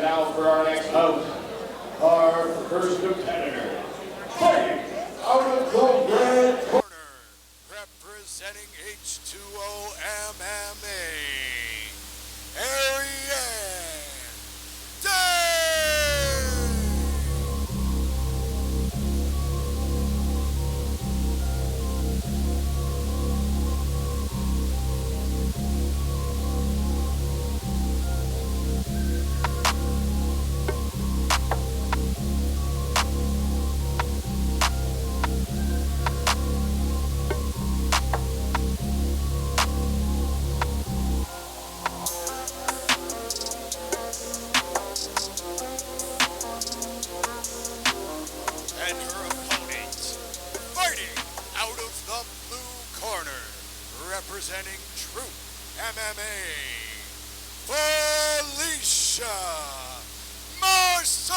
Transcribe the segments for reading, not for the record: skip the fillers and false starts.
now for our next bout, our first competitor, fighting out of the red corner, representing H2O MMA, Ariane. And her opponent, fighting out of the blue corner, representing Troop MMA, Felicia Marceau.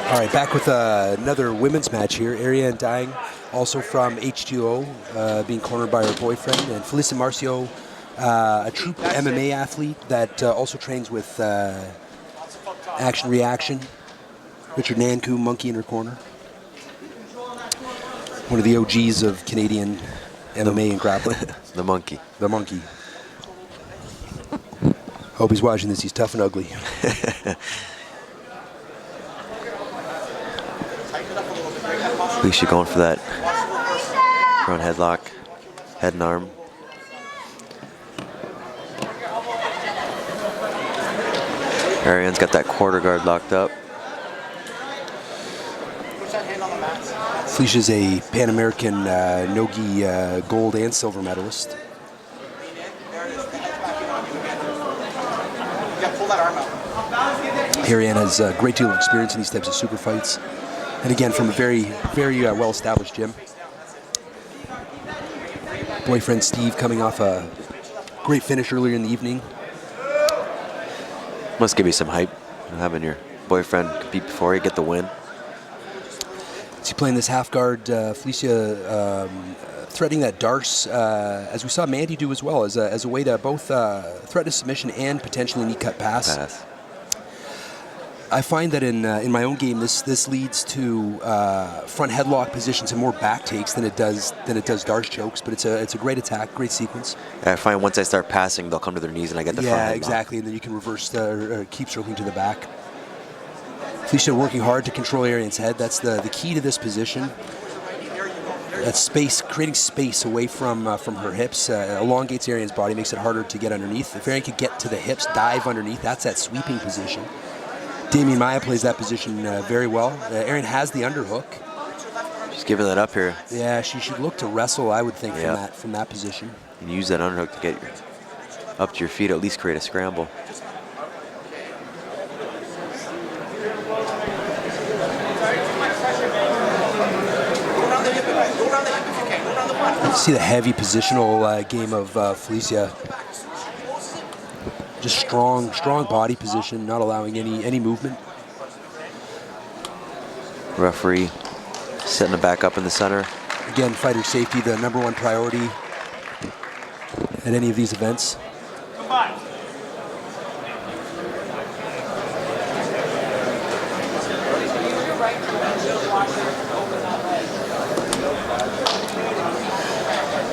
All right, back with another women's match here. Ariane Dang, also from H2O, being cornered by her boyfriend, and Felicia Marceau, a true MMA athlete that also trains with Action Reaction. Richard Nanku, monkey in her corner. One of the OGs of Canadian MMA and grappling. The monkey. The monkey. Hope he's watching this. He's tough and ugly. Felicia going for that front headlock, head and arm. Ariane's got that quarter guard locked up. Felicia's a Pan American no-gi gold and silver medalist. Ariane has a great deal of experience in these types of super fights. And again, from a very, very well-established gym. Boyfriend Steve coming off a great finish earlier in the evening. Must give you some hype, having your boyfriend compete before you get the win. Is playing this half guard? Felicia threatening that Darce, as we saw Mandy do as well, as a way to both threaten a submission and potentially knee cut pass. I find that in my own game, this leads to front headlock positions and more back takes than it does Darce chokes. But it's a great attack, great sequence. I find once I start passing, they'll come to their knees and I get the front headlock. Yeah, exactly, and then you can reverse or keep circling to the back. Felicia working hard to control Ariane's head. That's the key to this position. That space, creating space away from her hips, elongates Ariane's body, makes it harder to get underneath. If Ariane could get to the hips, dive underneath, that's that sweeping position. Damien Maya plays that position very well. Ariane has the underhook. She's giving that up here. Yeah, she should look to wrestle, I would think, from that position. And use that underhook to get up to your feet, at least create a scramble. See the heavy positional game of Felicia. Just strong body position, not allowing any movement. Referee setting it back up in the center. Again, fighter safety, the #1 priority at any of these events.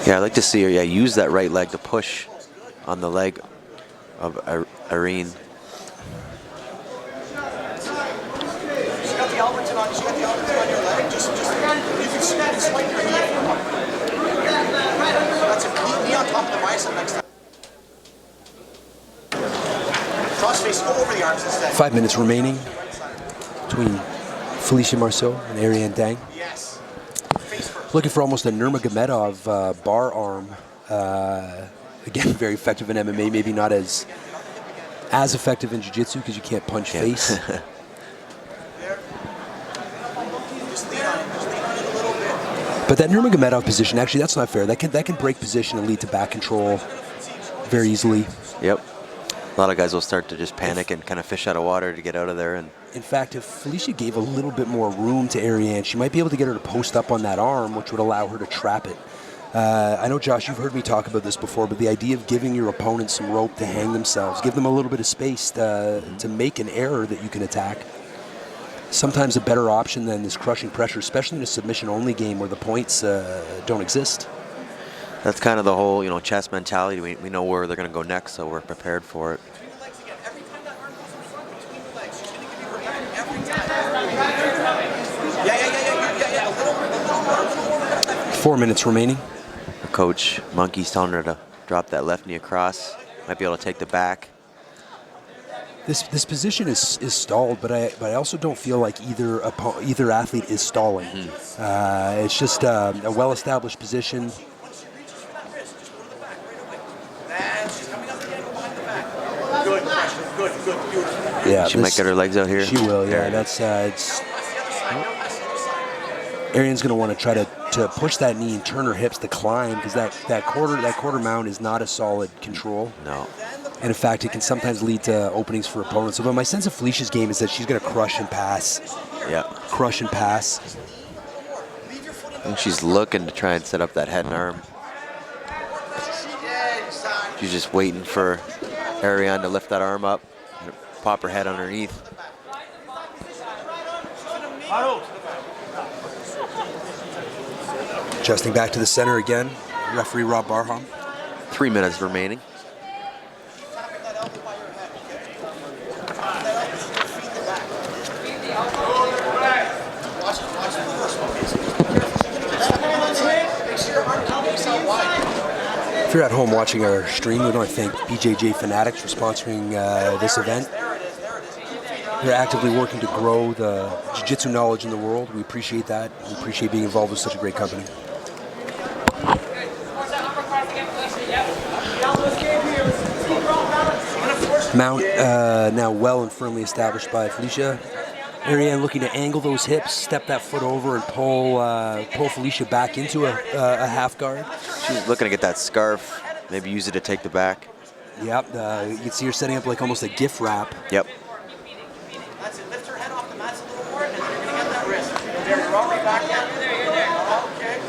Yeah, I'd like to see her use that right leg to push on the leg of Ariane. She's got the Alberton on your leg. Just you can swipe your knee. That's a knee on top of the bicep next time. Cross face, go over the arms instead. 5 minutes remaining between Felicia Marceau and Ariane Dang. Yes. Looking for almost a Nurmagomedov bar arm. Again, very effective in MMA, maybe not as effective in jiu-jitsu because you can't punch face. Just lean on it. But that Nurmagomedov position, actually, that's not fair. That can break position and lead to back control very easily. Yep. A lot of guys will start to just panic and kind of fish out of water to get out of there. And in fact, if Felicia gave a little bit more room to Ariane, she might be able to get her to post up on that arm, which would allow her to trap it. I know, Josh, you've heard me talk about this before, but the idea of giving your opponent some rope to hang themselves, give them a little bit of space to make an error that you can attack, sometimes a better option than this crushing pressure, especially in a submission-only game where the points don't exist. That's kind of the whole, chess mentality. We know where they're going to go next, so we're prepared for it. 4 minutes remaining. Coach Monkey's telling her to drop that left knee across. Might be able to take the back. This position is stalled, but I also don't feel like either athlete is stalling. It's just a well-established position. Yeah, she might get her legs out here. She will. Yeah, that's Ariane's going to want to try to push that knee and turn her hips to climb, because that quarter mount is not a solid control. No. And in fact, it can sometimes lead to openings for opponents. But my sense of Felicia's game is that she's going to crush and pass. Yeah. Crush and pass. I think she's looking to try and set up that head and arm. She's just waiting for Ariane to lift that arm up and pop her head underneath. Adjusting back to the center again, referee Rob Barham. 3 minutes remaining. If you're at home watching our stream, we want to thank BJJ Fanatics for sponsoring this event. They're actively working to grow the jiu-jitsu knowledge in the world. We appreciate that. We appreciate being involved with such a great company. Mount now well and firmly established by Felicia. Ariane looking to angle those hips, step that foot over, and pull Felicia back into a half guard. She's looking to get that scarf, maybe use it to take the back. Yep, you can see her setting up like almost a gift wrap. Yep. That's it. Lift her head off the mats a little more, and then you're going to get that wrist. There, you're already back there. You're there. Okay.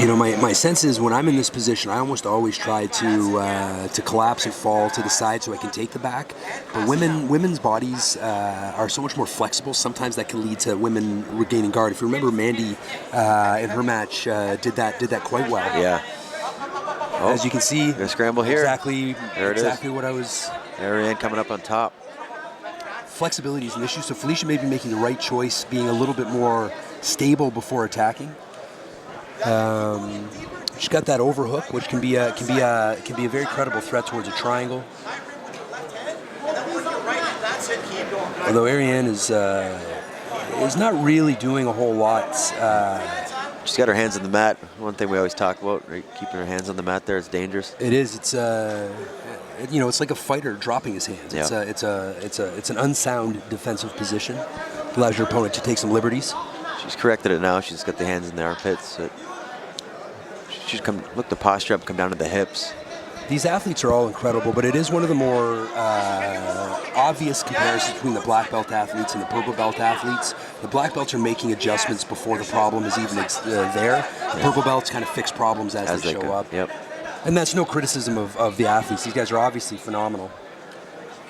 You know, my sense is when I'm in this position, I almost always try to collapse and fall to the side so I can take the back. But women's bodies are so much more flexible. Sometimes that can lead to women regaining guard. If you remember, Mandy in her match did that quite well. Yeah. Oh, as you can see, the scramble here. Exactly what I was. Ariane coming up on top. Flexibility is an issue. So Felicia may be making the right choice, being a little bit more stable before attacking. She's got that overhook, which can be a very credible threat towards a triangle. Although Ariane is not really doing a whole lot. She's got her hands on the mat. One thing we always talk about, right? Keeping her hands on the mat there, it's dangerous. It is. It's it's like a fighter dropping his hands. Yeah. It's an unsound defensive position. Allows your opponent to take some liberties. She's corrected it now. She's got the hands in the armpits. So she's look the posture up, come down to the hips. These athletes are all incredible, but it is one of the more obvious comparisons between the black belt athletes and the purple belt athletes. The black belts are making adjustments before the problem is even there. The purple belts kind of fix problems as they show up. Yep. And that's no criticism of the athletes. These guys are obviously phenomenal.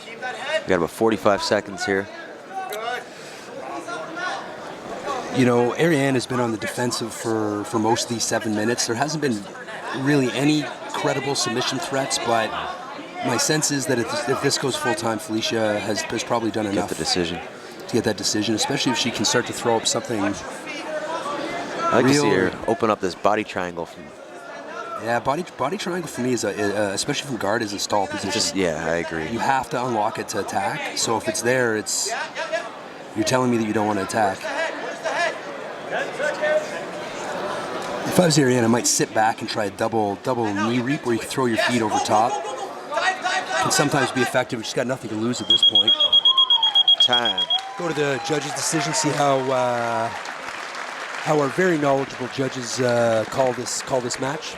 We got about 45 seconds here. You know, Ariane has been on the defensive for most of these 7 minutes. There hasn't been really any credible submission threats, but my sense is that if this goes full-time, Felicia has probably done enough to get that decision, especially if she can start to throw up something. I like to see her open up this body triangle. Body triangle for me is, especially from guard, is a stall position. I agree. You have to unlock it to attack. So if it's there, you're telling me that you don't want to attack. If I was Ariane, I might sit back and try a double knee reap where you can throw your feet over top. Can sometimes be effective. She's got nothing to lose at this point. Time. Go to the judge's decision, see how how our very knowledgeable judges call this match.